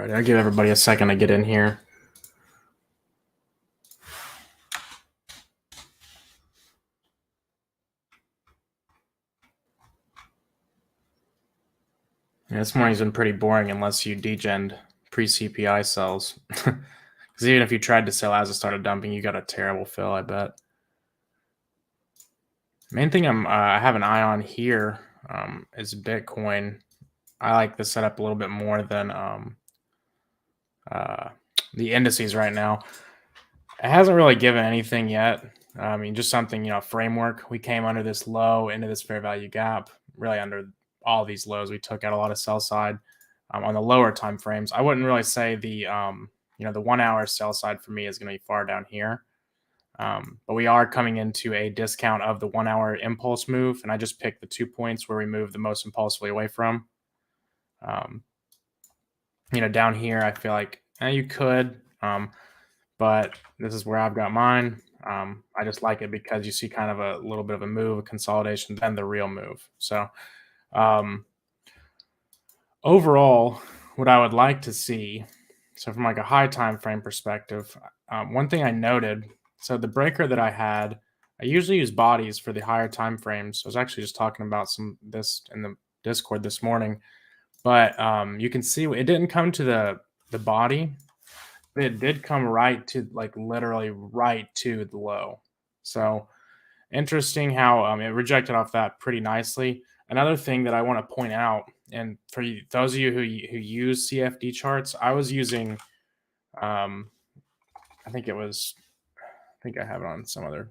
right, I'll give everybody a second to get in here. Yeah, this morning's been pretty boring unless you degened pre-CPI sells. Because even if you tried to sell as it started dumping, you got a terrible fill, I bet. Main thing I have an eye on here is Bitcoin. I like the setup a little bit more than the indices right now. It hasn't really given anything yet. I mean, just something, framework. We came under this low into this fair value gap, really under all these lows. We took out a lot of sell side on the lower time frames. I wouldn't really say the the 1 hour sell side for me is going to be far down here. But we are coming into a discount of the 1 hour impulse move. And I just picked the 2 points where we move the most impulsively away from. Down here, I feel like you could, but this is where I've got mine. I just like it because you see kind of a little bit of a move, a consolidation, then the real move. So overall, what I would like to see, so from like a high time frame perspective, one thing I noted, so the breaker that I had, I usually use bodies for the higher time frames. I was actually just talking about this in the Discord this morning, but you can see it didn't come to the body. It did come right to literally right to the low. So interesting how it rejected off that pretty nicely. Another thing that I want to point out, and for those of you who use CFD charts, I was using, I think I have it on some other.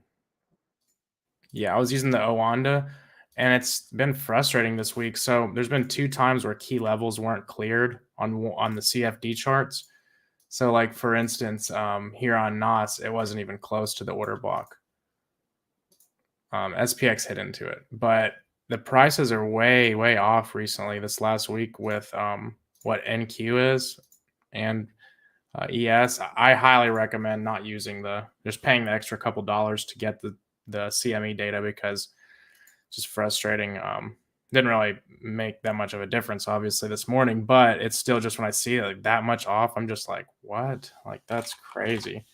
Yeah, I was using the Oanda, and it's been frustrating this week. So there's been 2 times where key levels weren't cleared on the CFD charts. So like, for instance, here on NOS, it wasn't even close to the order block. SPX hit into it, but the prices are way, way off recently this last week with what NQ is and ES. I highly recommend not using just paying the extra couple dollars to get the CME data, because it's just frustrating. Didn't really make that much of a difference, obviously, this morning, but it's still just when I see it that much off, I'm just like, what? Like, that's crazy.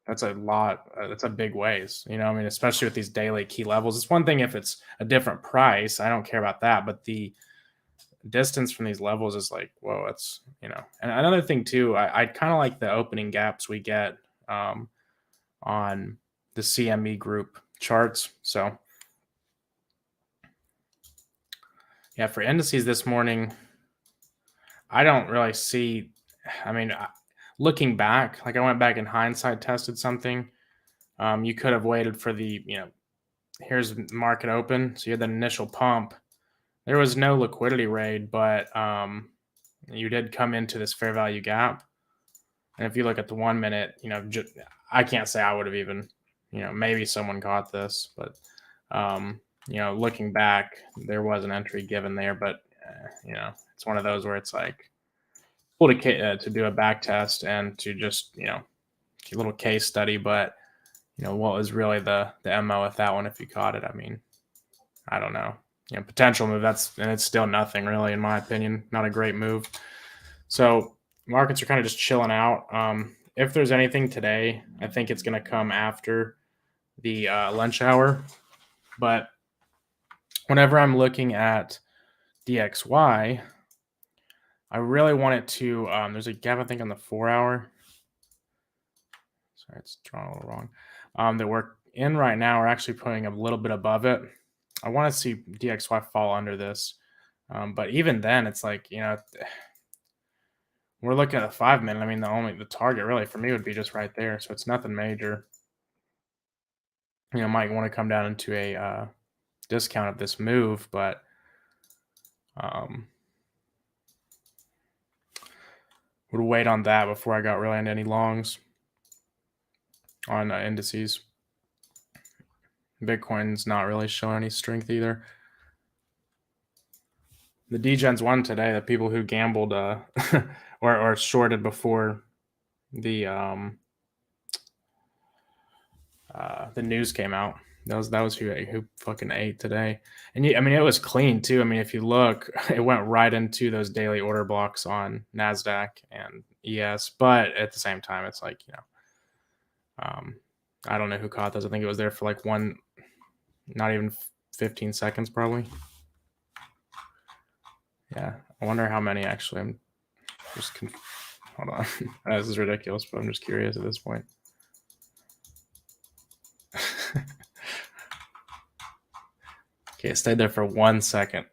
That's a lot. That's a big ways, I mean, especially with these daily key levels. It's one thing if it's a different price, I don't care about that, but the distance from these levels is like, whoa, it's, and another thing too, I kind of like the opening gaps we get on the CME group charts. So yeah, for indices this morning, I don't really see, I mean, looking back, I went back in hindsight, tested something. You could have waited for the, here's market open. So you had the initial pump. There was no liquidity raid, but you did come into this fair value gap. And if you look at the 1 minute, I can't say I would have even, maybe someone caught this, but, looking back, there was an entry given there, but, it's one of those where it's like, cool to do a back test and to just, a little case study, but, what was really the MO with that one if you caught it? I mean, I don't know. Potential move, and it's still nothing really, in my opinion. Not a great move. So markets are kind of just chilling out. If there's anything today, I think it's going to come after the lunch hour. But whenever I'm looking at DXY, I really want it to, there's a gap, I think, on the 4 hour. Sorry, it's drawn a little wrong. That we're in right now, we're actually putting a little bit above it. I want to see DXY fall under this. But even then, it's like, we're looking at a 5 minute. I mean, the target really for me would be just right there. So it's nothing major. Might want to come down into a discount of this move, but would wait on that before I got really into any longs on indices. Bitcoin's not really showing any strength either. The degens won today. The people who gambled or shorted before the news came out. That was who fucking ate today. And I mean, it was clean too. I mean, if you look, it went right into those daily order blocks on NASDAQ and ES. But at the same time, it's like, I don't know who caught those. I think it was there for like not even 15 seconds probably. Yeah, I wonder how many actually. I'm just hold on. This is ridiculous, but I'm just curious at this point. Okay, it stayed there for 1 second.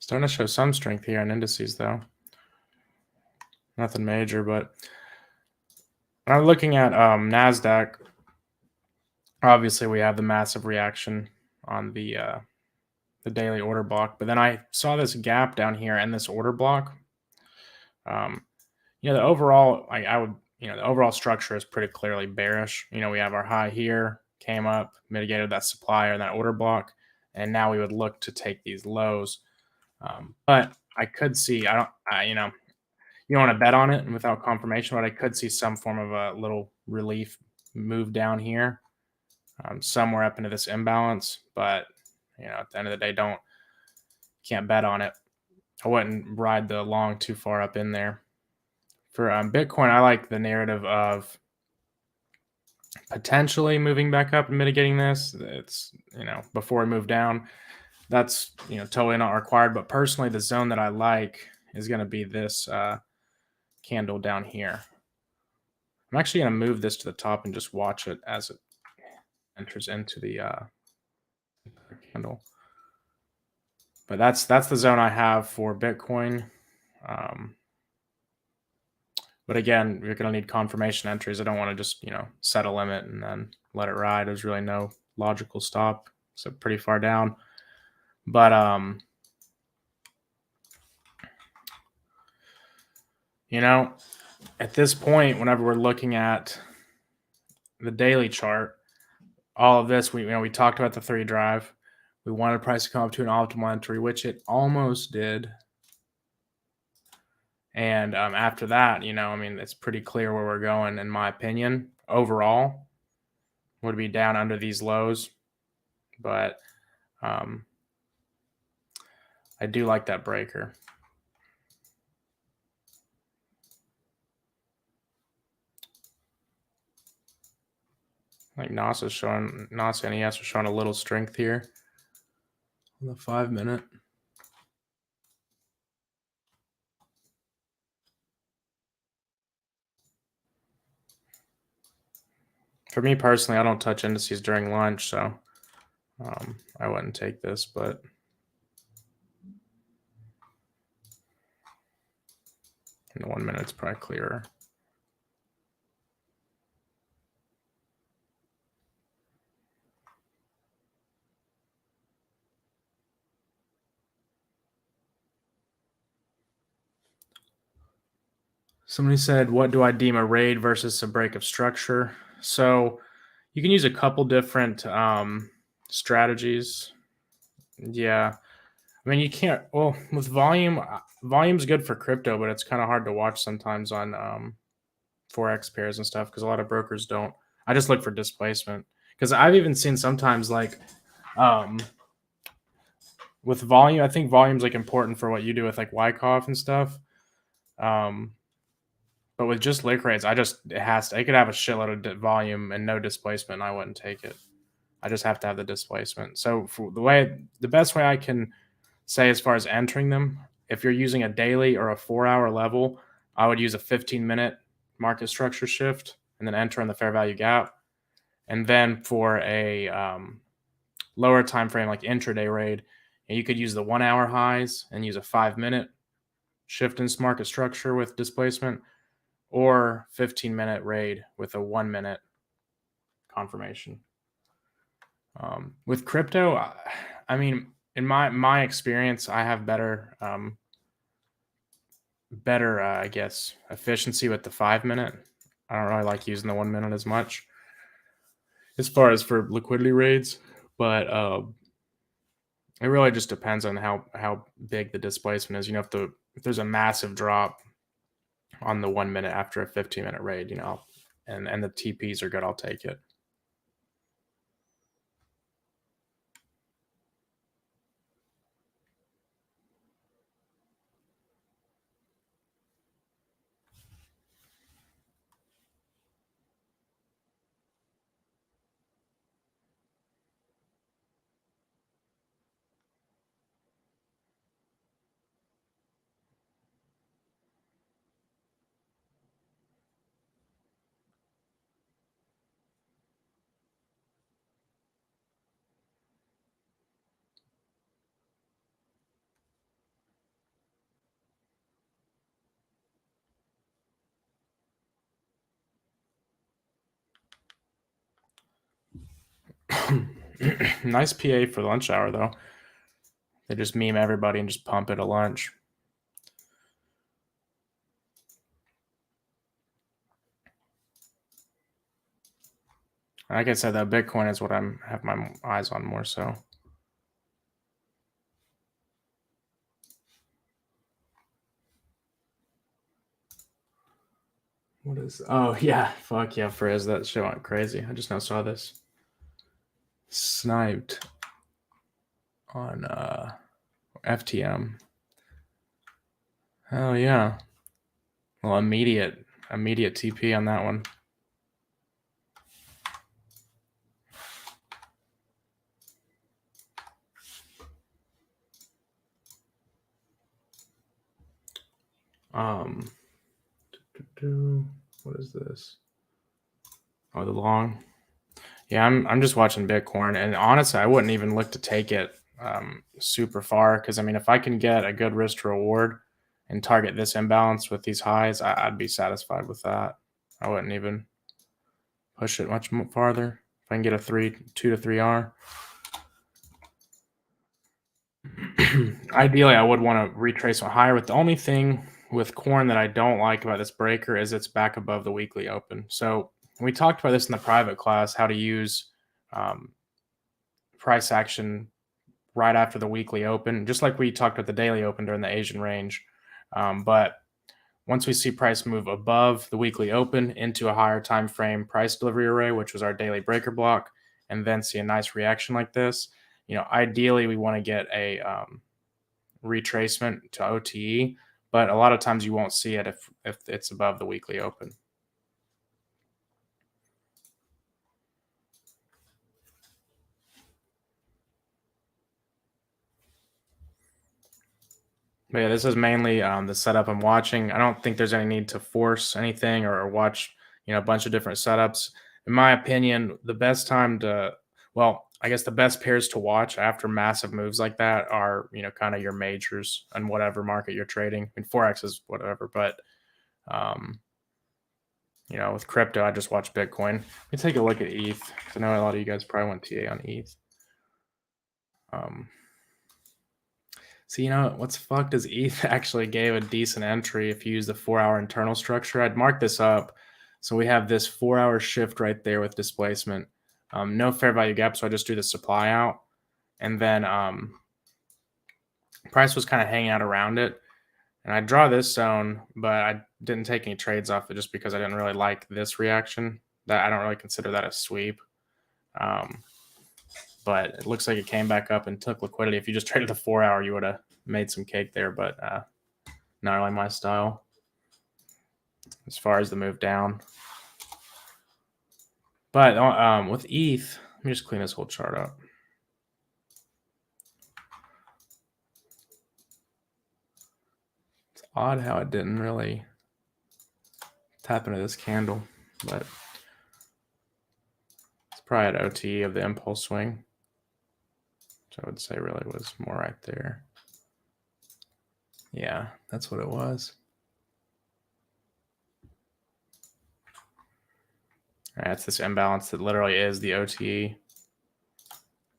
Starting to show some strength here in indices, though. Nothing major, but when I'm looking at NASDAQ, obviously we have the massive reaction on the daily order block, but then I saw this gap down here in this order block. The overall, the overall structure is pretty clearly bearish. We have our high here, came up, mitigated that supply or that order block, and now we would look to take these lows. But I could see, you don't want to bet on it without confirmation, but I could see some form of a little relief move down here, somewhere up into this imbalance. But at the end of the day, can't bet on it. I wouldn't ride the long too far up in there. For Bitcoin, I like the narrative of potentially moving back up and mitigating this. It's before we move down. That's totally not required. But personally, the zone that I like is going to be this candle down here. I'm actually going to move this to the top and just watch it as it enters into the candle. But that's the zone I have for Bitcoin. But again, you're going to need confirmation entries. I don't want to just set a limit and then let it ride. There's really no logical stop. So pretty far down. But at this point, whenever we're looking at the daily chart, all of this, we talked about the 3 drive. We wanted price to come up to an optimal entry, which it almost did. And after that, it's pretty clear where we're going, in my opinion. Overall, would be down under these lows. But I do like that breaker. Like NAS and ES are showing a little strength here on the 5-minute. For me personally, I don't touch indices during lunch, so I wouldn't take this, but in the 1 minute, it's probably clearer. Somebody said, what do I deem a raid versus a break of structure? So you can use a couple different strategies. Yeah. I mean, you can't, well, with volume's good for crypto, but it's kind of hard to watch sometimes on Forex pairs and stuff because a lot of brokers don't. I just look for displacement because I've even seen sometimes like with volume, I think volume's like important for what you do with like Wyckoff and stuff. But with just lick rates, it could have a shitload of volume and no displacement, and I wouldn't take it. I just have to have the displacement. So for the best way I can say as far as entering them, if you're using a daily or a 4-hour level, I would use a 15-minute market structure shift and then enter in the fair value gap. And then for a lower time frame like intraday raid, you could use the 1-hour highs and use a 5-minute shift in market structure with displacement, or 15-minute raid with a 1-minute confirmation. With crypto, I mean, in my experience, I have better, I guess, efficiency with the 5-minute. I don't really like using the 1 minute as much as far as for liquidity raids, but it really just depends on how big the displacement is. If there's a massive drop, on the 1 minute after a 15-minute raid, and the TPs are good, I'll take it. Nice PA for lunch hour, though. They just meme everybody and just pump it at lunch. Like I said, though, Bitcoin is what I have my eyes on more so. What is? Oh yeah, fuck yeah, Frizz, that shit went crazy. I just now saw this. Sniped on FTM. Hell yeah. Well, immediate TP on that one. What is this? Oh, the long. Yeah, I'm just watching Bitcoin, and honestly, I wouldn't even look to take it super far, because I mean, if I can get a good risk to reward and target this imbalance with these highs, I'd be satisfied with that. I wouldn't even push it much farther. If I can get a 2 to 3R. Ideally, I would want to retrace one higher. With the only thing with corn that I don't like about this breaker is it's back above the weekly open. So we talked about this in the private class, how to use price action right after the weekly open, just like we talked about the daily open during the Asian range. But once we see price move above the weekly open into a higher time frame price delivery array, which was our daily breaker block, and then see a nice reaction like this, ideally we want to get a retracement to OTE, but a lot of times you won't see it if it's above the weekly open. But yeah, this is mainly the setup I'm watching. I don't think there's any need to force anything or watch a bunch of different setups. In my opinion, the best time to, well, I guess the best pairs to watch after massive moves like that are kind of your majors and whatever market you're trading. I mean, Forex is whatever, but with crypto, I just watch Bitcoin. Let me take a look at ETH, because I know a lot of you guys probably want TA on ETH. So what's fucked is ETH actually gave a decent entry if you use the 4-hour internal structure. I'd mark this up. So we have this 4-hour shift right there with displacement. No fair value gap, so I just do the supply out. And then price was kind of hanging out around it. And I draw this zone, but I didn't take any trades off it just because I didn't really like this reaction. That I don't really consider that a sweep. But it looks like it came back up and took liquidity. If you just traded the 4-hour, you would have made some cake there, but not really my style as far as the move down. But with ETH, let me just clean this whole chart up. It's odd how it didn't really tap into this candle, but it's probably at OTE of the impulse swing. Which I would say really was more right there. Yeah, that's what it was. All right, it's this imbalance that literally is the OTE.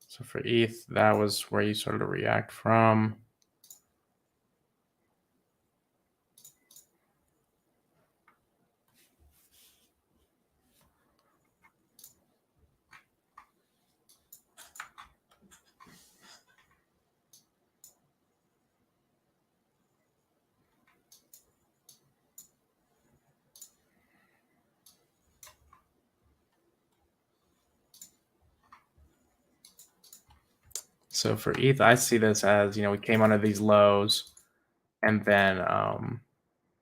So for ETH, that was where you started to react from. So for ETH, I see this as, we came under these lows, and then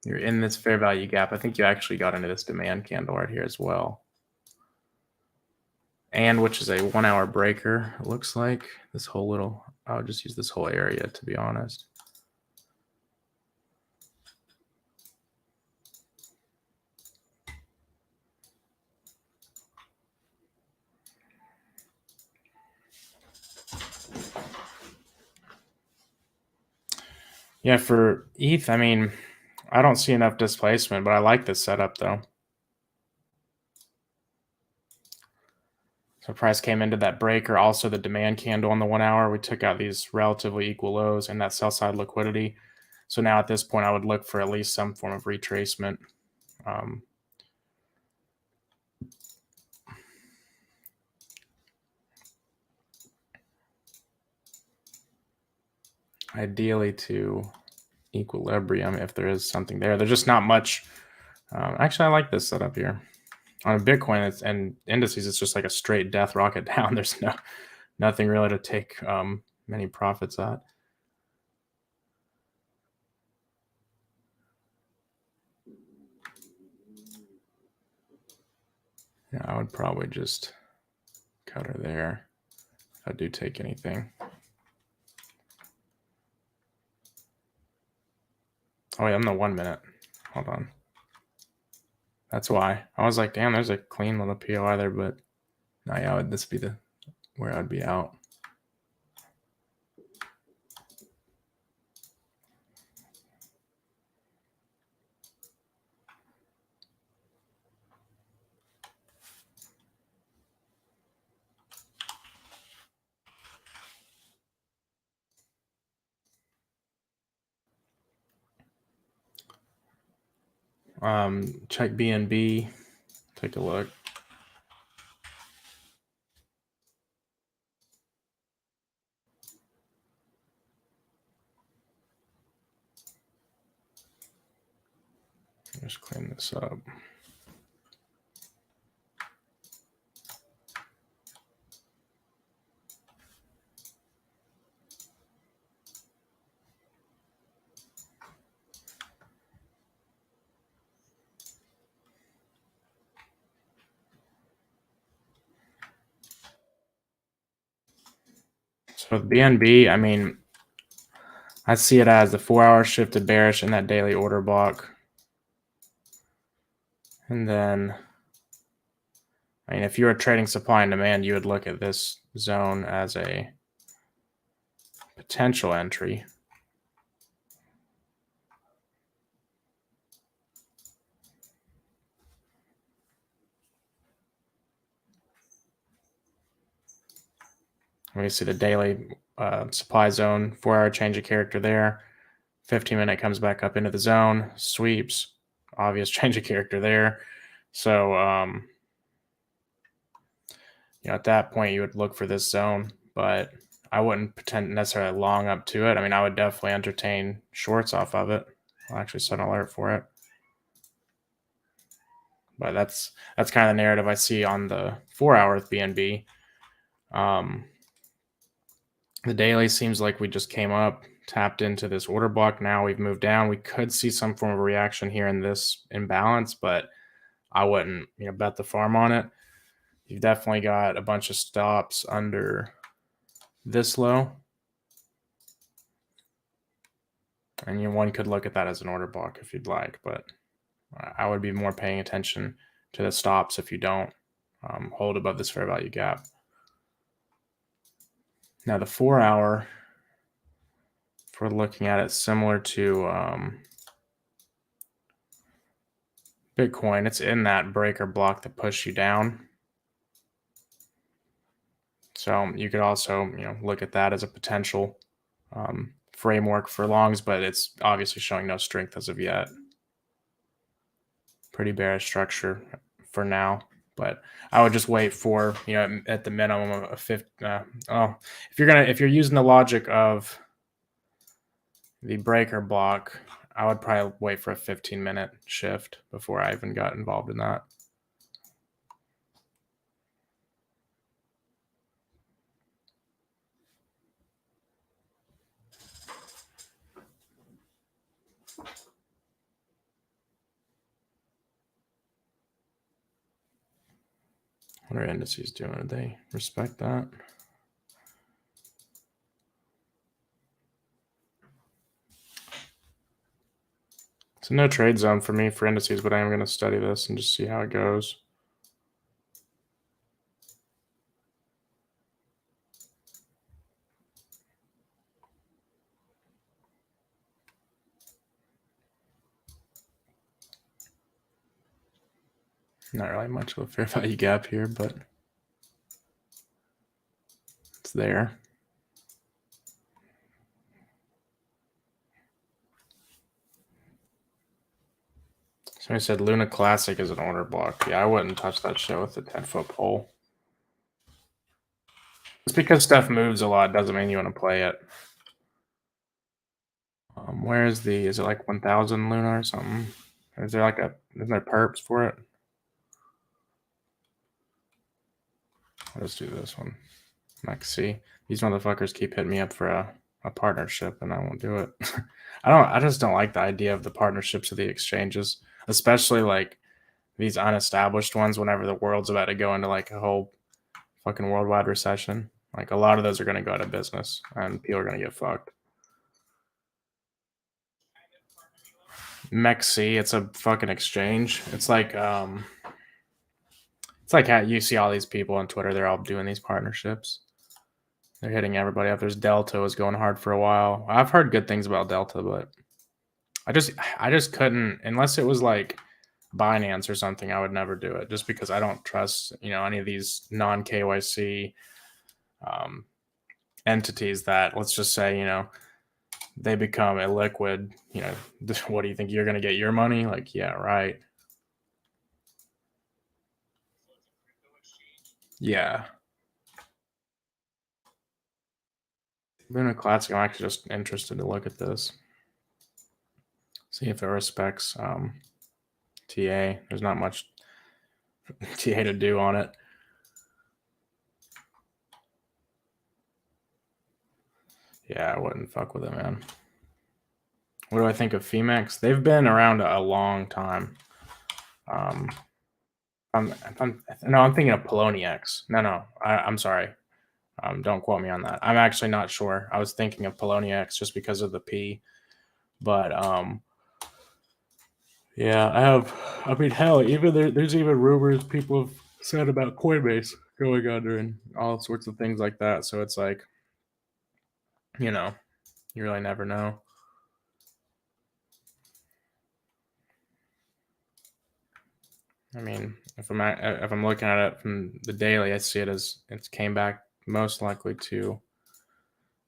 you're in this fair value gap. I think you actually got into this demand candle right here as well. And which is a 1 hour breaker. It looks like this whole little, I'll just use this whole area to be honest. Yeah, for ETH, I mean, I don't see enough displacement, but I like this setup though. So price came into that breaker, also the demand candle on the 1 hour. We took out these relatively equal lows and that sell side liquidity. So now at this point, I would look for at least some form of retracement. Ideally to equilibrium if there is something there. There's just not much. Actually, I like this setup here. On Bitcoin and indices, it's just like a straight death rocket down. There's nothing really to take many profits at. Yeah, I would probably just cut her there if I do take anything. Oh, yeah, I'm the 1 minute. Hold on. That's why. I was like, damn, there's a clean little POI there, but no, yeah, would this be where I'd be out? Check BNB. Take a look. Just clean this up. So with BNB, I mean, I see it as the 4 hour shifted bearish in that daily order block. And then, I mean, if you were trading supply and demand, you would look at this zone as a potential entry. We see the daily supply zone, 4 hour change of character there. 15-minute comes back up into the zone, sweeps, obvious change of character there. So, at that point, you would look for this zone, but I wouldn't pretend necessarily long up to it. I mean, I would definitely entertain shorts off of it. I'll actually set an alert for it. But that's kind of the narrative I see on the 4 hour with BNB. The daily seems like we just came up, tapped into this order block. Now we've moved down. We could see some form of reaction here in this imbalance, but I wouldn't bet the farm on it. You've definitely got a bunch of stops under this low. And one could look at that as an order block if you'd like, but I would be more paying attention to the stops if you don't hold above this fair value gap. Now the 4 hour, if we're looking at it similar to Bitcoin, it's in that breaker block that pushed you down. So you could also look at that as a potential framework for longs, but it's obviously showing no strength as of yet. Pretty bearish structure for now, but I would just wait for at the minimum of a 50. If you're using the logic of the breaker block, I would probably wait for a 15-minute shift before I even got involved in that. What are indices doing? Do they respect that? So no trade zone for me for indices, but I am going to study this and just see how it goes. Not really much of a fair value gap here, but it's there. Somebody said Luna Classic is an order block. Yeah, I wouldn't touch that shit with a 10-foot pole. Just because stuff moves a lot doesn't mean you want to play it. Where is it like 1000 Luna or something? Is there like isn't there perps for it? Let's do this one. Maxi. These motherfuckers keep hitting me up for a partnership and I won't do it. I just don't like the idea of the partnerships of the exchanges, especially like these unestablished ones whenever the world's about to go into like a whole fucking worldwide recession. Like a lot of those are going to go out of business and people are going to get fucked. Mexi, it's a fucking exchange. It's like how you see all these people on Twitter, they're all doing these partnerships. They're hitting everybody up. There's Delta was going hard for a while. I've heard good things about Delta, but I just couldn't, unless it was like Binance or something, I would never do it just because I don't trust, any of these non-KYC entities that, let's just say, they become illiquid. What do you think, you're going to get your money? Like, yeah, right. Yeah. Luna Classic, I'm actually just interested to look at this. See if it respects TA. There's not much TA to do on it. Yeah, I wouldn't fuck with it, man. What do I think of Phemex? They've been around a long time. I'm thinking of Poloniex. No, I'm sorry. Don't quote me on that. I'm actually not sure. I was thinking of Poloniex just because of the P. But yeah, hell, even there's even rumors people have said about Coinbase going under and all sorts of things like that. So it's like, you really never know. I mean, if I'm looking at it from the daily, I see it as it came back most likely to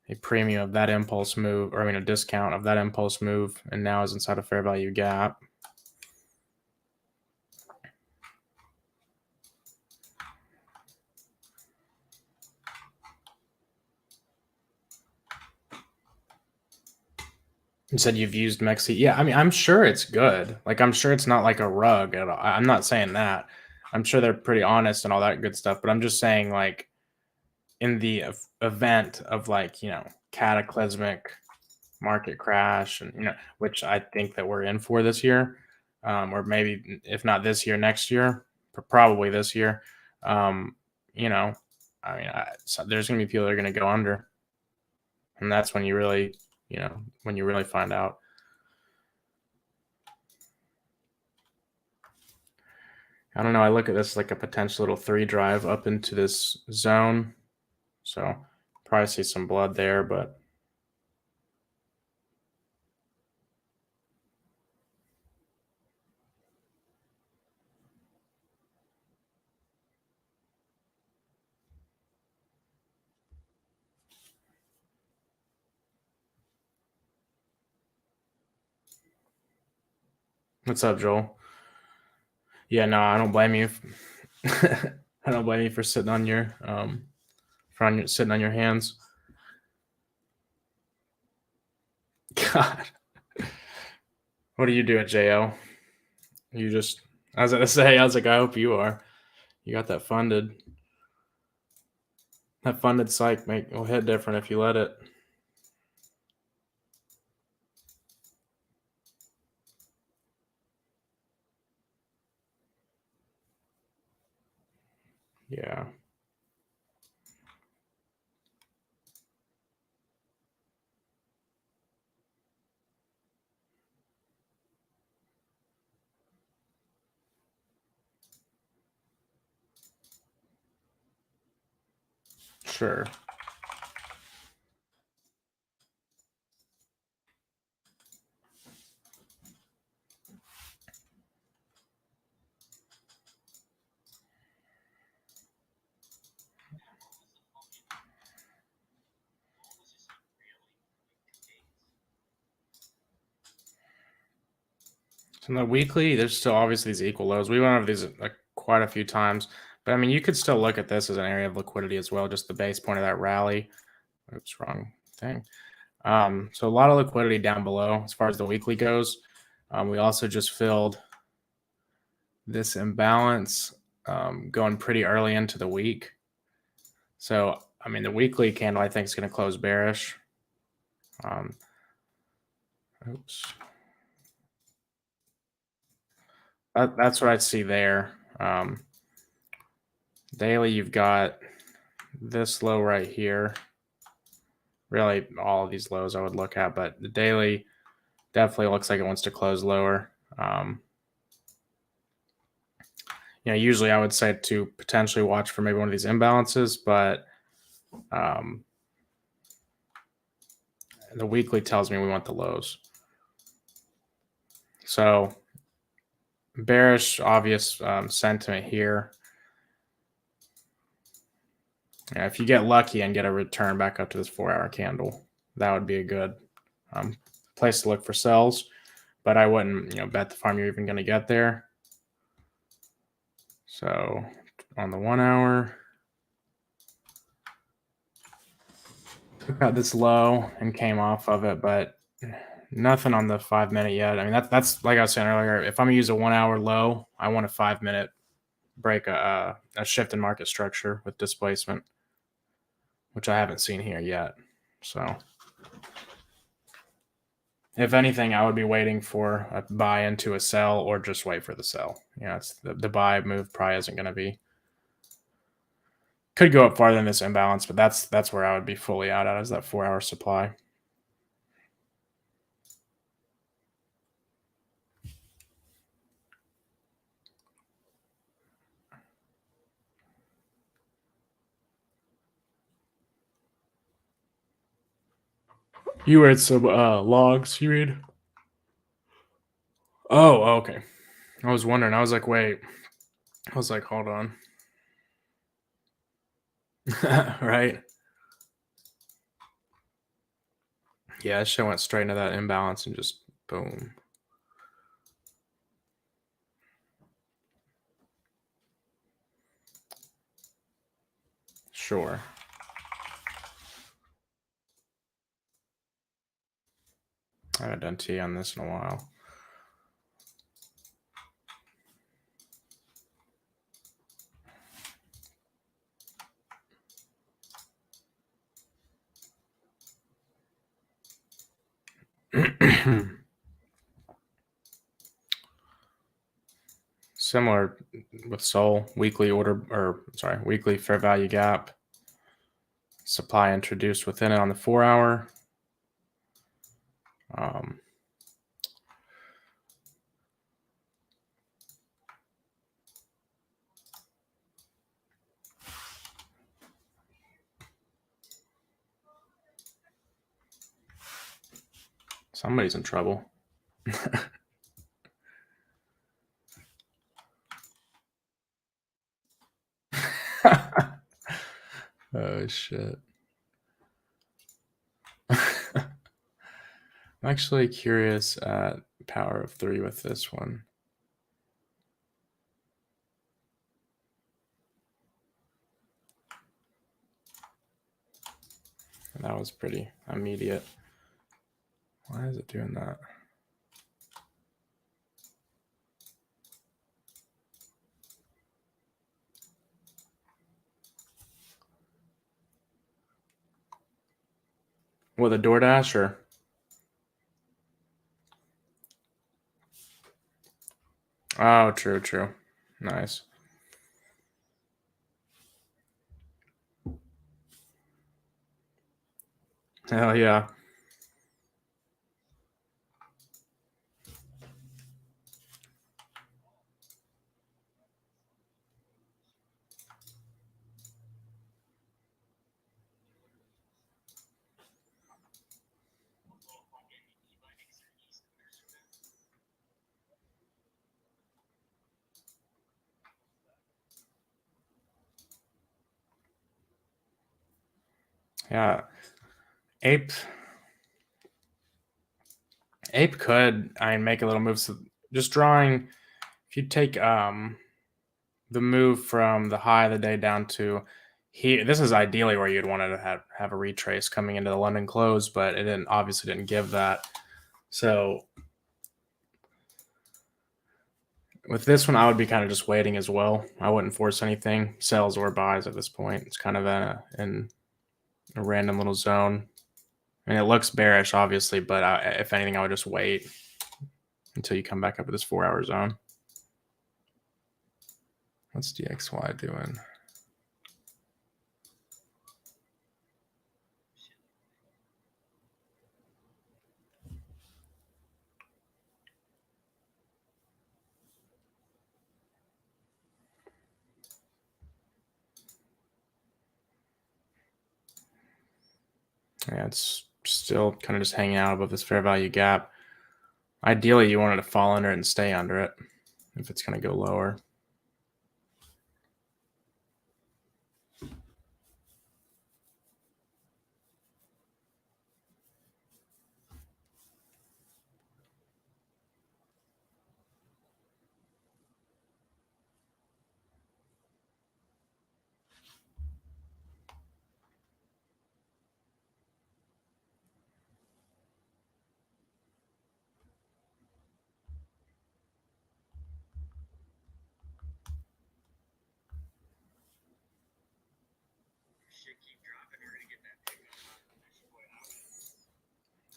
a premium of that impulse move, or a discount of that impulse move, and now is inside a fair value gap. You said you've used Mexi. Yeah, I'm sure it's good. Like, I'm sure it's not like a rug at all. I'm not saying that. I'm sure they're pretty honest and all that good stuff. But I'm just saying, like, in the event of like, cataclysmic market crash, and which I think that we're in for this year, or maybe if not this year, next year, probably this year. So there's gonna be people that are gonna go under, and that's when you really, find out. I don't know. I look at this like a potential little 3 drive up into this zone, so probably see some blood there, but. What's up, Joel? Yeah, no, I don't blame you. I don't blame you for sitting on your sitting on your hands. God, what do you do at JL? You just, I was gonna say, I was like, I hope you are. You got that funded. That funded psych will hit different if you let it. Yeah. Sure. So in the weekly, there's still obviously these equal lows. We went over these like quite a few times, but I mean, you could still look at this as an area of liquidity as well, just the base point of that rally. Oops, wrong thing. So a lot of liquidity down below as far as the weekly goes. We also just filled this imbalance going pretty early into the week. So, I mean, the weekly candle I think is going to close bearish. Oops. That's what I see there. Daily, you've got this low right here. Really, all of these lows I would look at, but the daily definitely looks like it wants to close lower. You know, usually I would say to potentially watch for maybe one of these imbalances, but the weekly tells me we want the lows. So bearish, obvious sentiment here. Yeah, if you get lucky and get a return back up to this 4-hour candle, that would be a good place to look for sells. But I wouldn't, bet the farm you're even going to get there. So on the 1 hour, took out this low and came off of it, but nothing on the 5 minute yet. I mean, that's like I was saying earlier. If I'm going to use a 1 hour low, I want a 5 minute break, a shift in market structure with displacement, which I haven't seen here yet. So if anything, I would be waiting for a buy into a sell or just wait for the sell. It's the buy move probably isn't going to be. Could go up farther than this imbalance, but that's where I would be fully out at, is that 4-hour supply. You read some logs, you read? Oh, okay. I was wondering. I was like, wait. I was like, hold on. Right? Yeah, this shit went straight into that imbalance and just boom. Sure. I haven't done T on this in a while. Similar with Sol, weekly weekly fair value gap. Supply introduced within it on the 4-hour. Somebody's in trouble. Oh, shit. I'm actually curious at power of 3 with this one. That was pretty immediate. Why is it doing that? With a DoorDash or? Oh, true. Nice. Hell yeah. Yeah. Ape could, make a little move. So just drawing, if you take the move from the high of the day down to here, this is ideally where you'd want to have a retrace coming into the London close, but it obviously didn't give that. So with this one, I would be kind of just waiting as well. I wouldn't force anything, sells or buys at this point. It's kind of in a random little zone. And it looks bearish, obviously, but if anything, I would just wait until you come back up to this 4-hour zone. What's DXY doing? Yeah, it's still kind of just hanging out above this fair value gap. Ideally, you want it to fall under it and stay under it if it's going to go lower.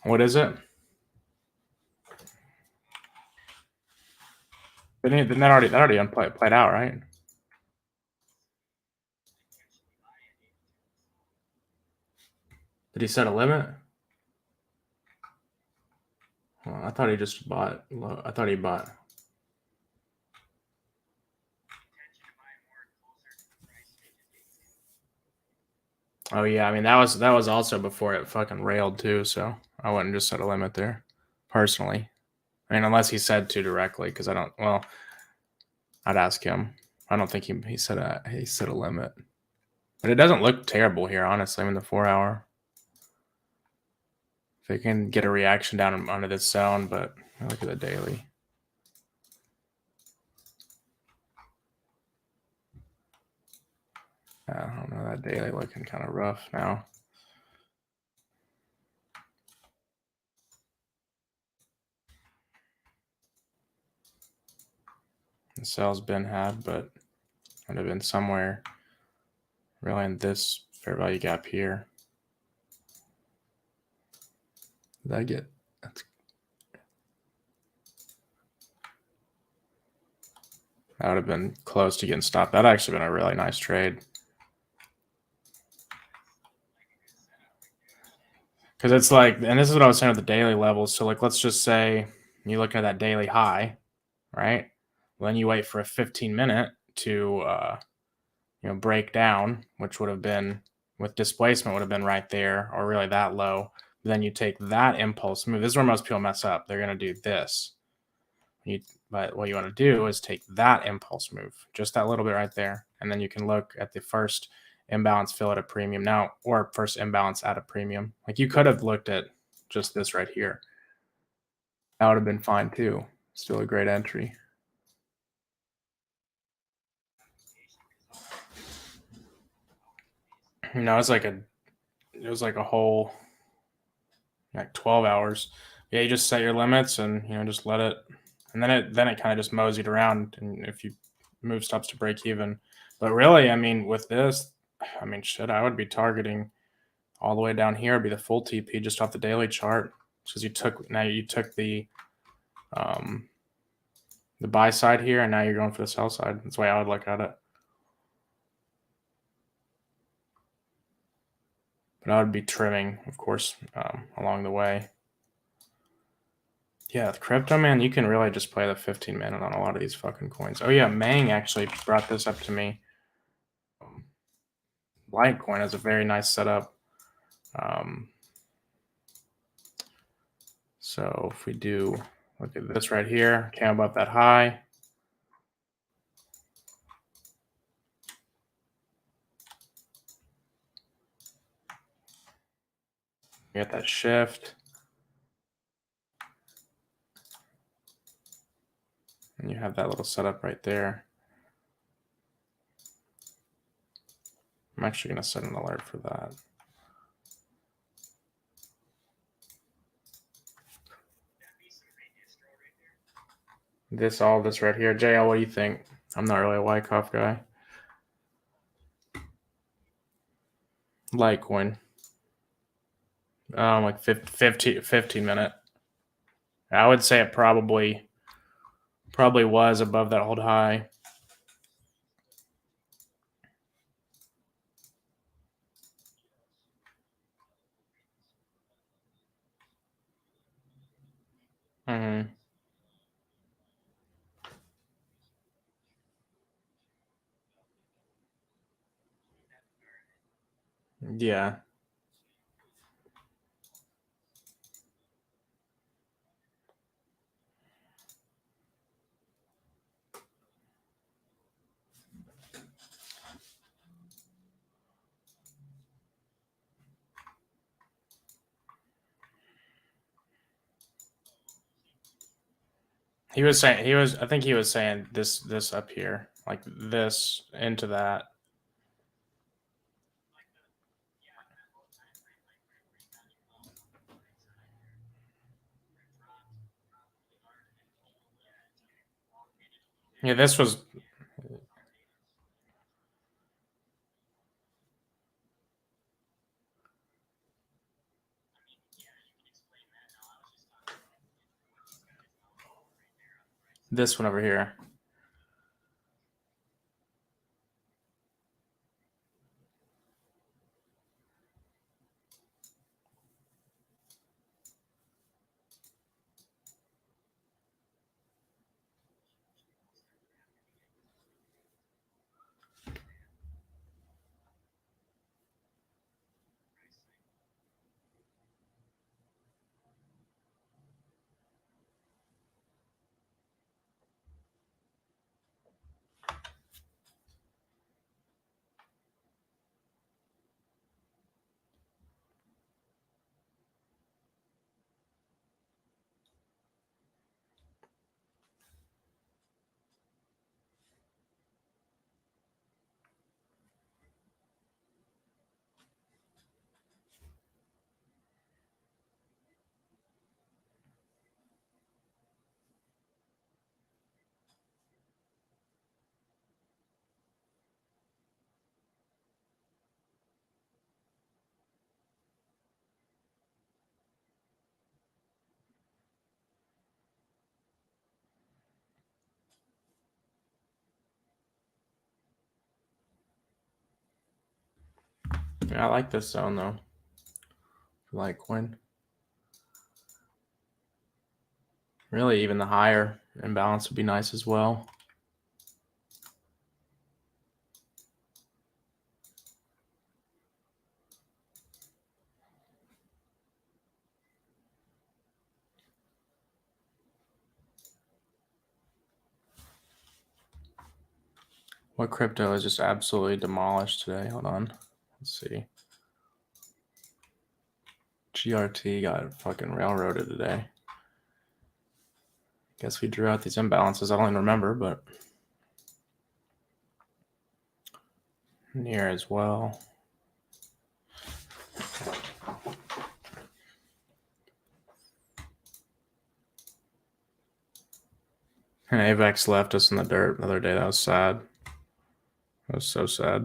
What is it? Then that already played out, right? Did he set a limit? Well, I thought he just bought. I thought he bought. Oh yeah, I mean that was also before it fucking railed too, so I wouldn't just set a limit there, personally. I mean, unless he said to directly, because I don't. Well, I'd ask him. I don't think he set a limit, but it doesn't look terrible here, honestly. I mean, the 4-hour. If they can get a reaction down under this zone, but look at the daily. I don't know, that daily looking kind of rough now. The sell's been had, but would have been somewhere really in this fair value gap here. Did I get? That would have been close to getting stopped. That actually been a really nice trade. Because it's like, and this is what I was saying with the daily levels. So like, let's just say you look at that daily high, right? Well, then you wait for a 15-minute to, break down, which would have been with displacement would have been right there, or really that low. Then you take that impulse move. This is where most people mess up. They're going to do this. But what you want to do is take that impulse move, just that little bit right there, and then you can look at the first imbalance fill at a premium now, or first imbalance at a premium. Like you could have looked at just this right here. That would have been fine too. Still a great entry. You know, it was like a whole like 12 hours. Yeah, you just set your limits and just let it, and then it kind of just moseyed around. And if you move stops to break even, but really, I mean, with this, I mean, shit, I would be targeting all the way down here. It'd be the full TP just off the daily chart, because you took the buy side here, and now you're going for the sell side. That's the way I would look at it. But I would be trimming, of course, along the way. Yeah, with crypto, man, you can really just play the 15-minute on a lot of these fucking coins. Oh yeah, Mang actually brought this up to me. Litecoin has a very nice setup. So if we do look at this right here, came above that high. You get that shift. And you have that little setup right there. I'm actually going to set an alert for that. All this right here. JL, what do you think? I'm not really a Wyckoff guy. Litecoin. Like 15 minute. I would say it probably was above that old high. Mm-hmm. Yeah. I think he was saying this up here, like this into that. Yeah, this was. This one over here. Yeah, I like this zone though. Litecoin. Really, even the higher imbalance would be nice as well. What crypto is just absolutely demolished today? Hold on. Let's see. GRT got fucking railroaded today. Guess we drew out these imbalances. I don't even remember, but near as well. And AVEX left us in the dirt the other day. That was sad. That was so sad.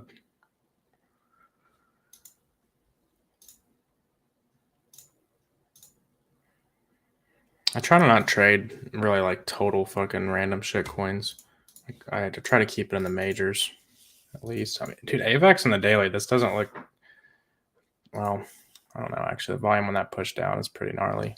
I try to not trade really like total fucking random shit coins. Like, I had to try to keep it in the majors at least. I mean, dude, AVEX in the daily, this doesn't look well, I don't know. Actually, the volume on that push down is pretty gnarly.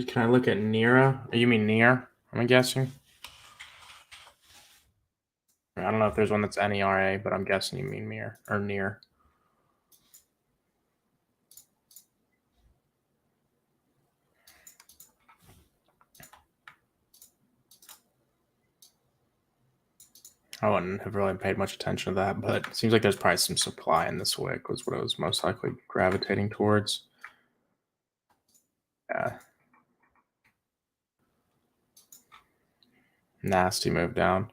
Can I look at NEAR? You mean NEAR? I'm guessing. I don't know if there's one that's NERA, but I'm guessing you mean NEAR or NEAR. I wouldn't have really paid much attention to that, but it seems like there's probably some supply in this wick was what I was most likely gravitating towards. Yeah. Nasty move down.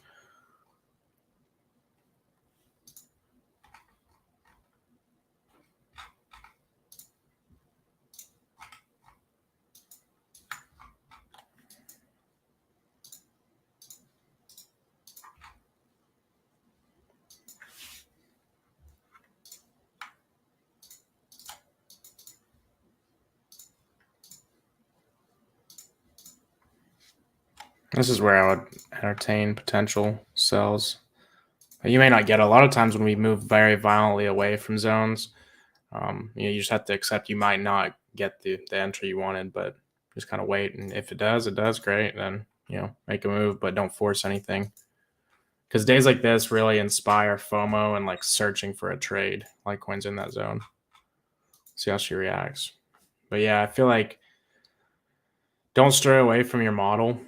This is where I would entertain potential sells. You may not get a lot of times when we move very violently away from zones. You just have to accept you might not get the entry you wanted, but just kind of wait. And if it does great. Then, make a move, but don't force anything. Because days like this really inspire FOMO and like searching for a trade. Litecoin's in that zone. See how she reacts. But yeah, I feel like don't stray away from your model.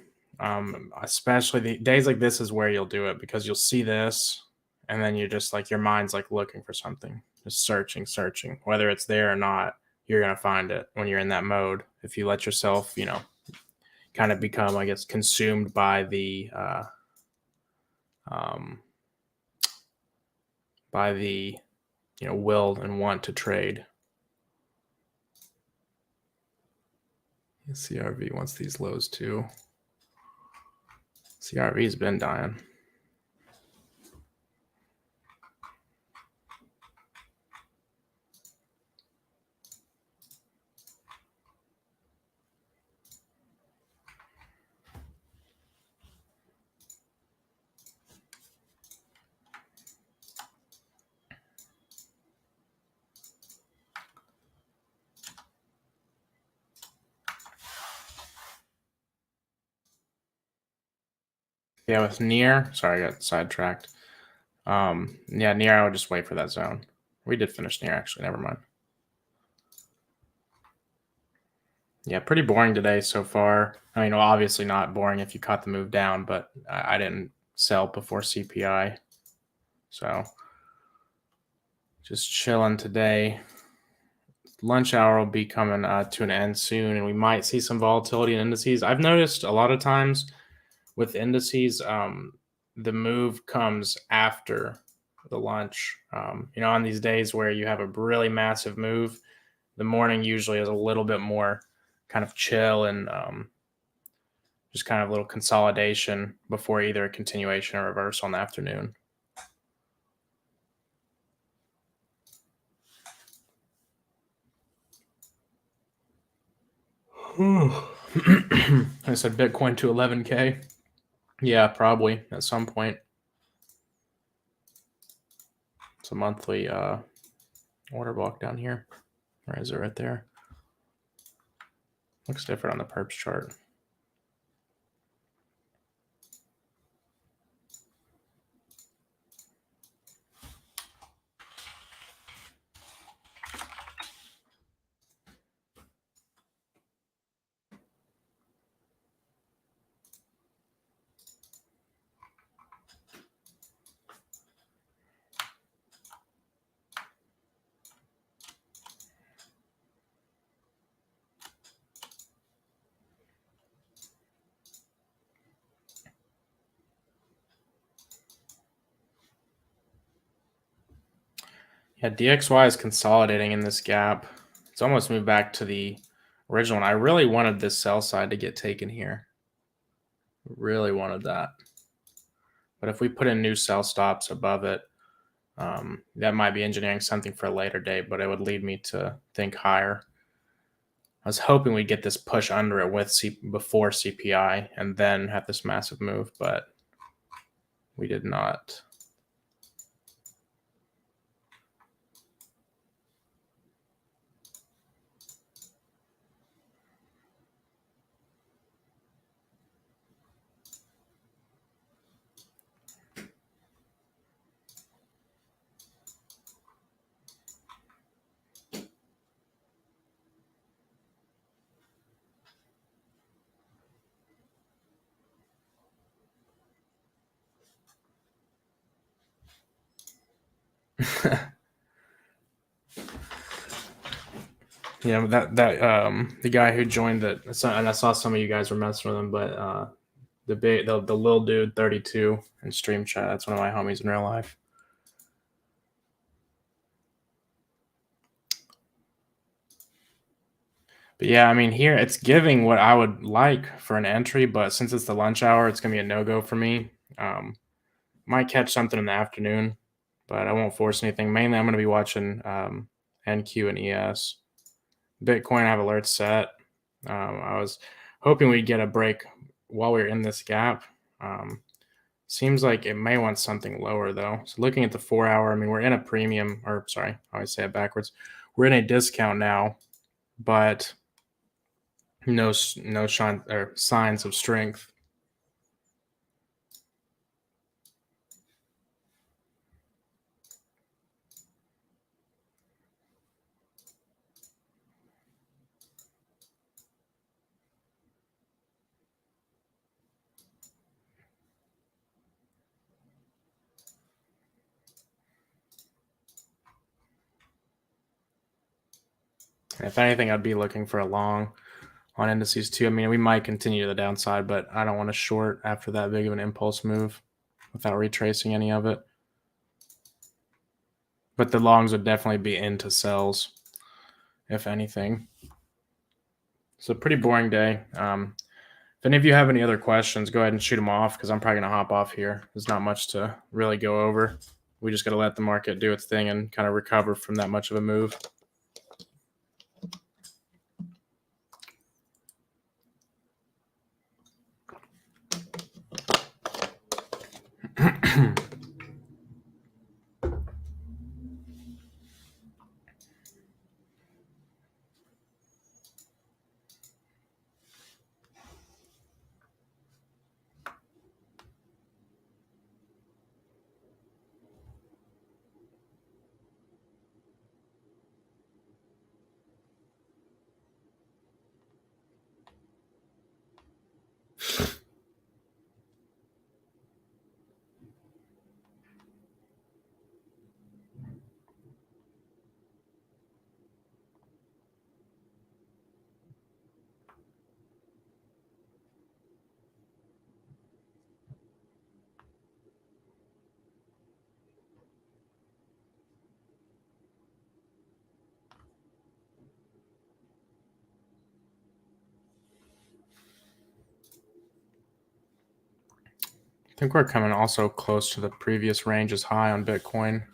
Especially the days like this is where you'll do it, because you'll see this and then you're just like, your mind's like looking for something, just searching, whether it's there or not. You're going to find it when you're in that mode. If you let yourself, kind of become, I guess, consumed by the will and want to trade. CRV wants these lows too. CRV's been dying. Yeah, with NEAR, sorry, I got sidetracked. Yeah, NEAR, I would just wait for that zone. We did finish NEAR, actually, never mind. Yeah, pretty boring today so far. I mean, obviously not boring if you caught the move down, but I didn't sell before CPI. So just chilling today. Lunch hour will be coming to an end soon, and we might see some volatility in indices. I've noticed a lot of times with indices, the move comes after the lunch. On these days where you have a really massive move, the morning usually is a little bit more kind of chill and just kind of a little consolidation before either a continuation or reversal in the afternoon. I said Bitcoin to 11K. Yeah, probably at some point. It's a monthly order block down here. Or is it right there? Looks different on the perps chart. Yeah, DXY is consolidating in this gap. It's almost moved back to the original one. I really wanted this sell side to get taken here. Really wanted that. But if we put in new sell stops above it, that might be engineering something for a later date, but it would lead me to think higher. I was hoping we'd get this push under it with before CPI and then have this massive move, but we did not. Yeah, the guy who joined it, and I saw some of you guys were messing with him, but the little dude 32 in stream chat, that's one of my homies in real life. But yeah, I mean, here it's giving what I would like for an entry, but since it's the lunch hour, it's gonna be a no-go for me. Might catch something in the afternoon, but I won't force anything. Mainly, I'm gonna be watching NQ and ES. Bitcoin, I have alerts set. I was hoping we'd get a break while we were in this gap. Seems like it may want something lower though. So looking at the 4 hour, I mean, we're in a premium, or sorry, I always say it backwards. We're in a discount now, but no signs of strength. If anything, I'd be looking for a long on indices too. I mean, we might continue to the downside, but I don't want to short after that big of an impulse move without retracing any of it. But the longs would definitely be into sells, if anything. So pretty boring day. If any of you have any other questions, go ahead and shoot them off because I'm probably going to hop off here. There's not much to really go over. We just got to let the market do its thing and kind of recover from that much of a move. I think we're coming also close to the previous ranges high on Bitcoin.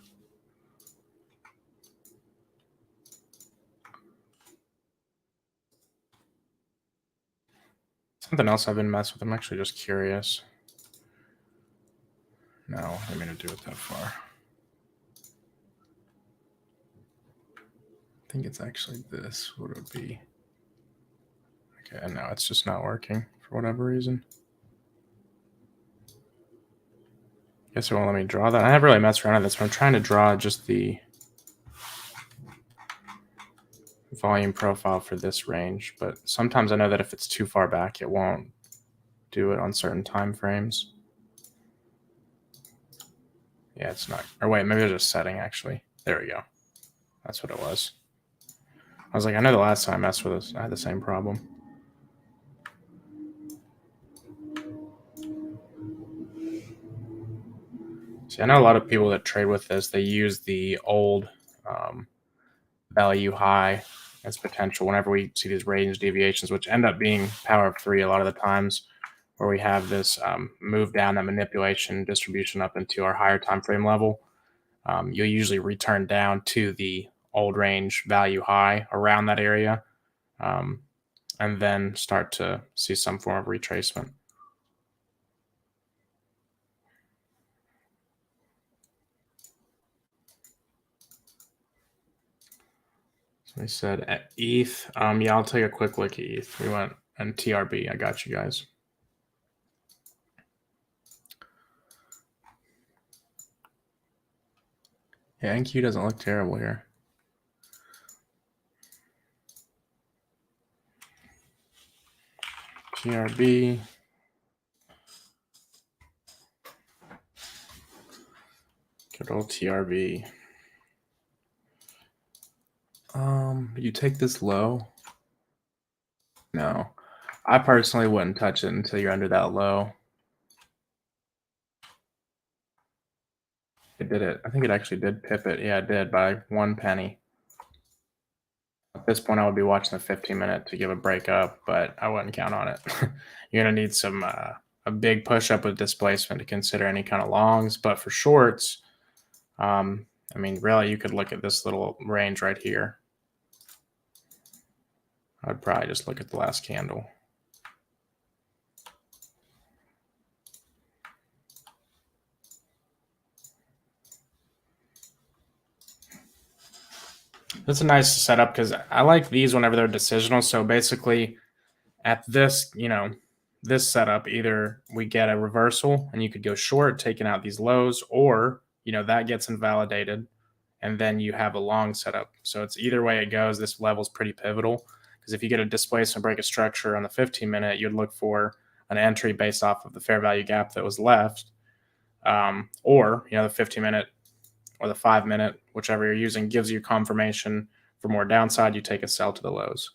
Something else I've been messing with. I'm actually just curious. No, I didn't mean to do it that far. I think it's actually this. What would it be? Okay, no, it's just not working for whatever reason. Guess it won't let me draw that. I haven't really messed around with this, but I'm trying to draw just the volume profile for this range. But sometimes I know that if it's too far back, it won't do it on certain time frames. Yeah, it's not. Or wait, maybe it was just setting actually. There we go. That's what it was. I was like, I know the last time I messed with this, I had the same problem. See, I know a lot of people that trade with this, they use the old value high as potential whenever we see these range deviations, which end up being power of 3 a lot of the times, where we have this move down, that manipulation distribution up into our higher time frame level. You'll usually return down to the old range value high around that area, and then start to see some form of retracement. So we said at ETH. Yeah, I'll take a quick look at ETH. We went and TRB. I got you guys. Yeah, NQ doesn't look terrible here. TRB. Good old TRB. You take this low? No. I personally wouldn't touch it until you're under that low. It did it. I think it actually did pip it. Yeah, it did by 1 penny. At this point, I would be watching the 15-minute to give a break up, but I wouldn't count on it. You're going to need some a big push up with displacement to consider any kind of longs. But for shorts, I mean, really, you could look at this little range right here. I'd probably just look at the last candle. That's a nice setup because I like these whenever they're decisional. So basically, at this, this setup, either we get a reversal and you could go short, taking out these lows, or that gets invalidated, and then you have a long setup. So it's either way it goes. This level's pretty pivotal because if you get a displacement break of structure on the 15-minute, you'd look for an entry based off of the fair value gap that was left, or the 15-minute or the 5-minute, whichever you're using, gives you confirmation for more downside. You take a sell to the lows.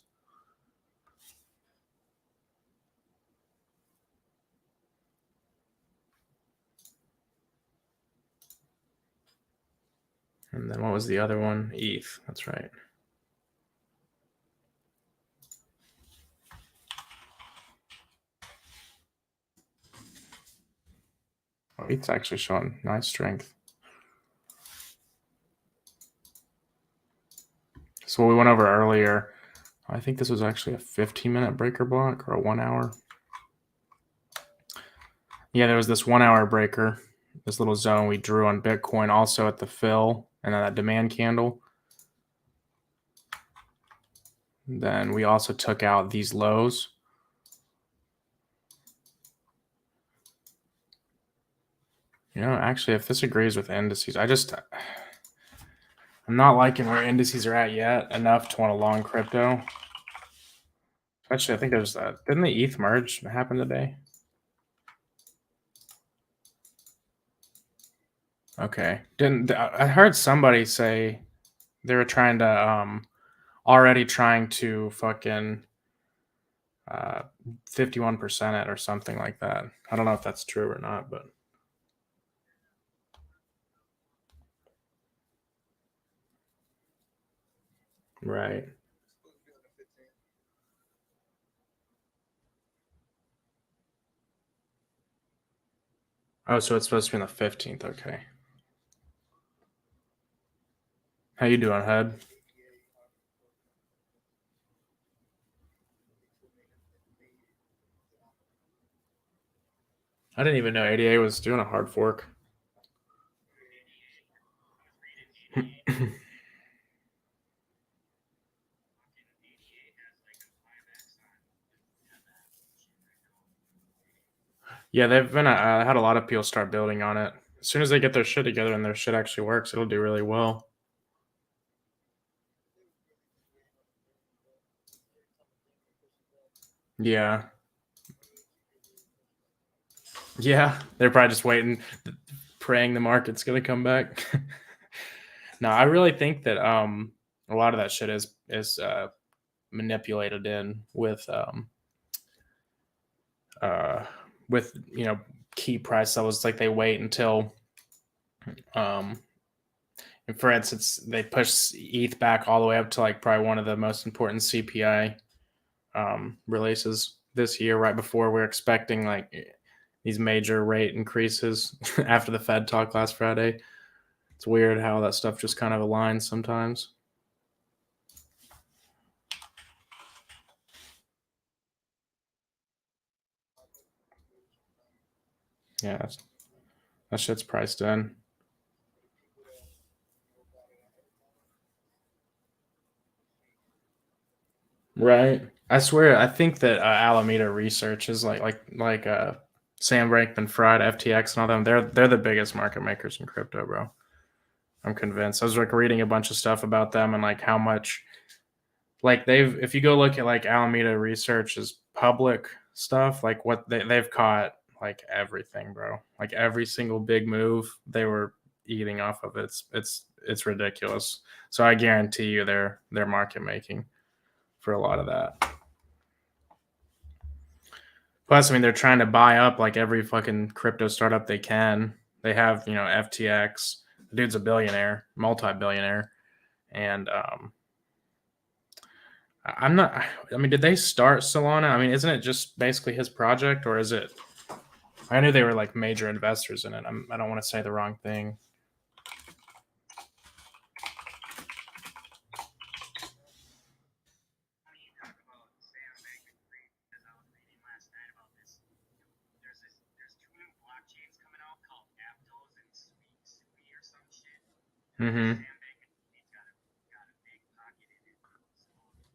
And then what was the other one? ETH. That's right. Oh, ETH's actually showing nice strength. So what we went over earlier, I think this was actually a 15-minute breaker block or a 1 hour. Yeah, there was this 1 hour breaker, this little zone we drew on Bitcoin, also at the fill and then that demand candle. Then we also took out these lows. Actually, if this agrees with indices, I'm not liking where indices are at yet enough to want to long crypto. Actually, I think there's didn't the ETH merge happen today? Okay. I heard somebody say they were trying to already trying to fucking 51% it or something like that. I don't know if that's true or not, but right. Oh, so it's supposed to be on the 15th. Okay. How you doing, Head? I didn't even know ADA was doing a hard fork. Yeah, they've been had a lot of people start building on it. As soon as they get their shit together and their shit actually works, it'll do really well. Yeah. Yeah, they're probably just waiting, praying the market's gonna come back. No, I really think that a lot of that shit is manipulated in with key price levels. Like they wait until And for instance, they pushed ETH back all the way up to like probably one of the most important CPI releases this year, right before we're expecting like these major rate increases after the Fed talk last Friday. It's weird how that stuff just kind of aligns sometimes. Yeah, that shit's priced in. Right. I swear, I think that Alameda Research is like Sam Bankman-Fried, FTX, and all them. They're the biggest market makers in crypto, bro. I'm convinced. I was like reading a bunch of stuff about them and like how much, like if you go look at like Alameda Research's public stuff, like what they've caught like everything, bro. Like every single big move they were eating off of. It's ridiculous. So I guarantee you they're market making for a lot of that. Plus, I mean, they're trying to buy up like every fucking crypto startup they can. They have, FTX. The dude's a billionaire, multi-billionaire, and I'm not. I mean, did they start Solana? I mean, isn't it just basically his project, or is it? I knew they were like major investors in it. I don't want to say the wrong thing. Mm-hmm.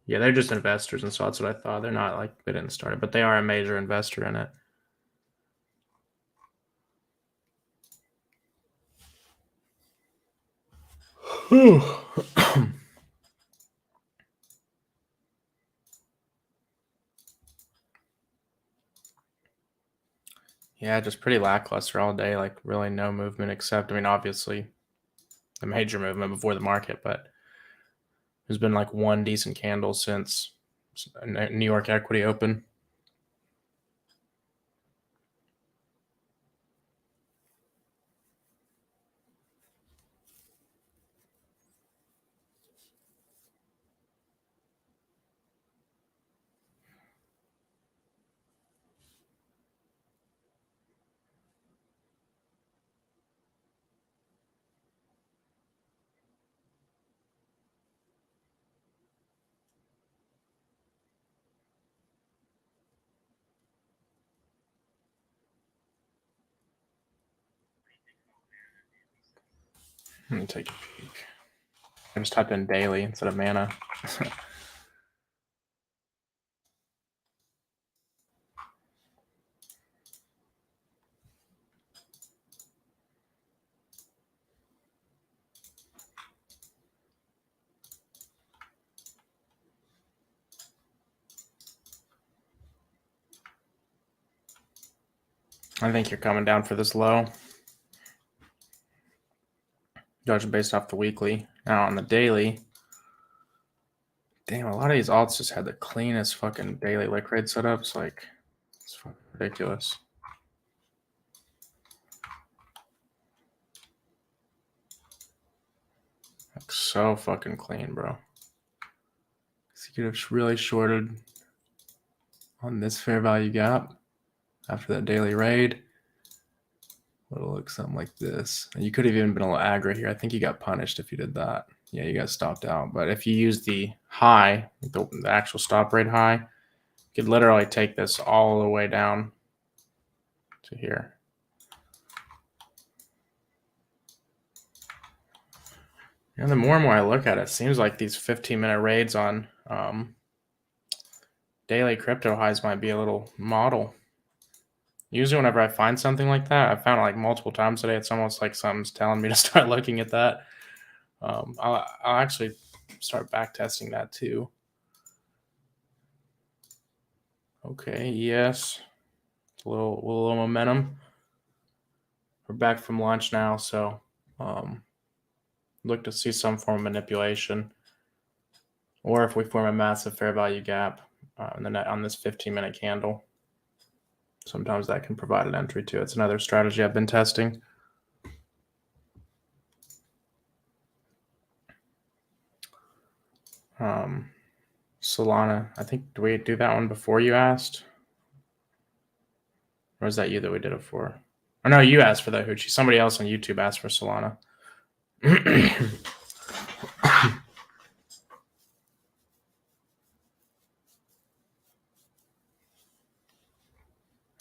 Yeah, they're just investors, and so that's what I thought. They're not like they didn't start it, but they are a major investor in it. Yeah, just pretty lackluster all day. Like really no movement except, I mean, obviously a major movement before the market, but there's been like one decent candle since New York equity open. Let me take a peek. I just typed in daily instead of mana. I think you're coming down for this low. Judging based off the weekly. Now on the daily, damn, a lot of these alts just had the cleanest fucking daily liquid setups. Like, it's fucking ridiculous. Like, so fucking clean, bro. So you could have really shorted on this fair value gap after that daily raid. It'll look something like this. And you could have even been a little aggro here. I think you got punished if you did that. Yeah, you got stopped out. But if you use the high, the actual stop rate high, you could literally take this all the way down to here. And the more and more I look at it, it seems like these 15-minute raids on daily crypto highs might be a little model. Usually whenever I find something like that, I've found it like multiple times today. It's almost like something's telling me to start looking at that. I'll actually start back testing that too. Okay, yes. A little momentum. We're back from lunch now, so look to see some form of manipulation. Or if we form a massive fair value gap on this 15-minute candle. Sometimes that can provide an entry too. It's another strategy I've been testing. Solana. I think, did we do that one before you asked? Or was that you that we did it for? Oh, no, you asked for that, Hoochie. Somebody else on YouTube asked for Solana.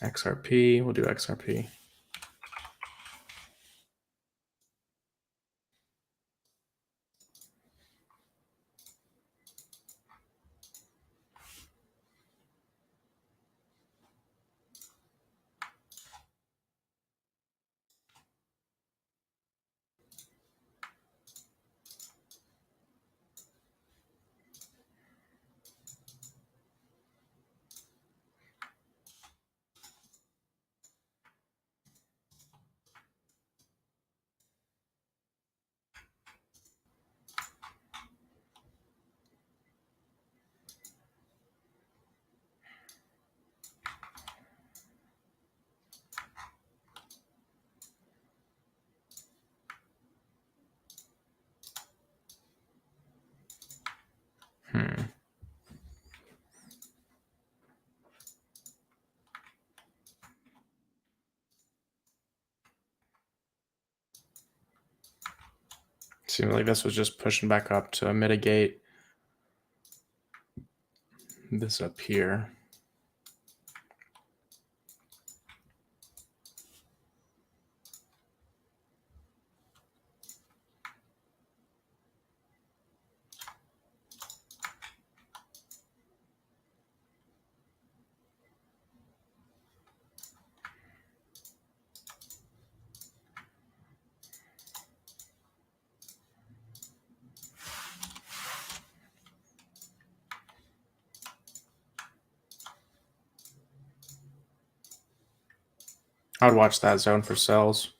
XRP, we'll do XRP. Seems like this was just pushing back up to mitigate this up here. I would watch that zone for sells.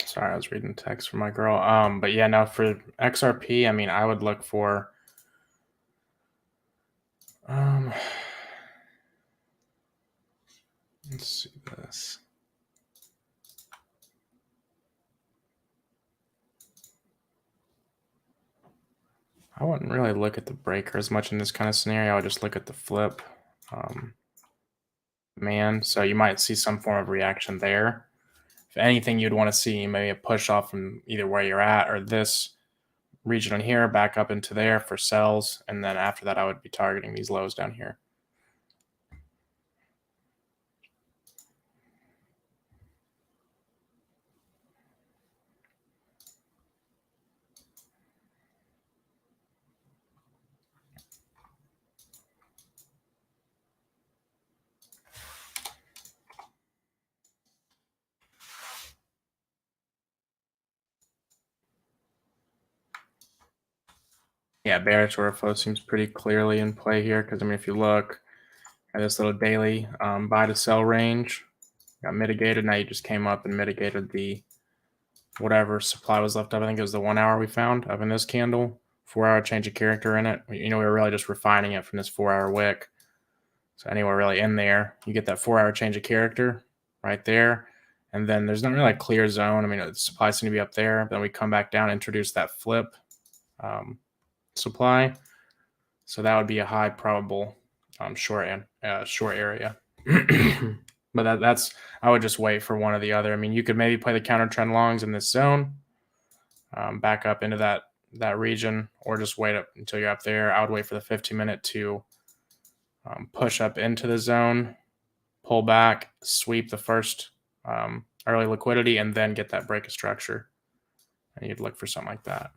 Sorry, I was reading text from my girl. But yeah, no, for XRP, I mean, I would look for let's see this. I wouldn't really look at the breaker as much in this kind of scenario. I would just look at the flip. So you might see some form of reaction there. If anything, you'd want to see maybe a push off from either where you're at or this region on here back up into there for sells. And then after that, I would be targeting these lows down here. Yeah, bearish order flow seems pretty clearly in play here because, I mean, if you look at this little daily buy to sell range, got mitigated. Now you just came up and mitigated the whatever supply was left up. I think it was the 1 hour we found up in this candle. 4 hour change of character in it. You know, we were really just refining it from this 4 hour wick. So anywhere really in there, you get that 4 hour change of character right there. And then there's not really a clear zone. I mean, the supply seems to be up there. Then we come back down, introduce that flip supply. So that would be a high probable short area. But that's, I would just wait for one or the other. I mean, you could maybe play the counter trend longs in this zone, back up into that region, or just wait up until you're up there. I would wait for the 15-minute to push up into the zone, pull back, sweep the first early liquidity, and then get that break of structure. And you'd look for something like that.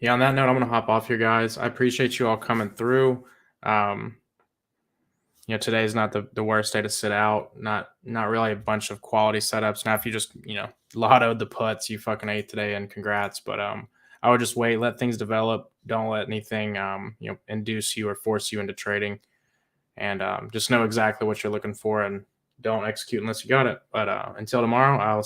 Yeah, on that note, I'm going to hop off here, guys. I appreciate you all coming through. Today is not the worst day to sit out. Not really a bunch of quality setups. Now, if you just, lottoed the puts, you fucking ate today, and congrats. But I would just wait, let things develop. Don't let anything, induce you or force you into trading. And just know exactly what you're looking for, and don't execute unless you got it. But until tomorrow, I'll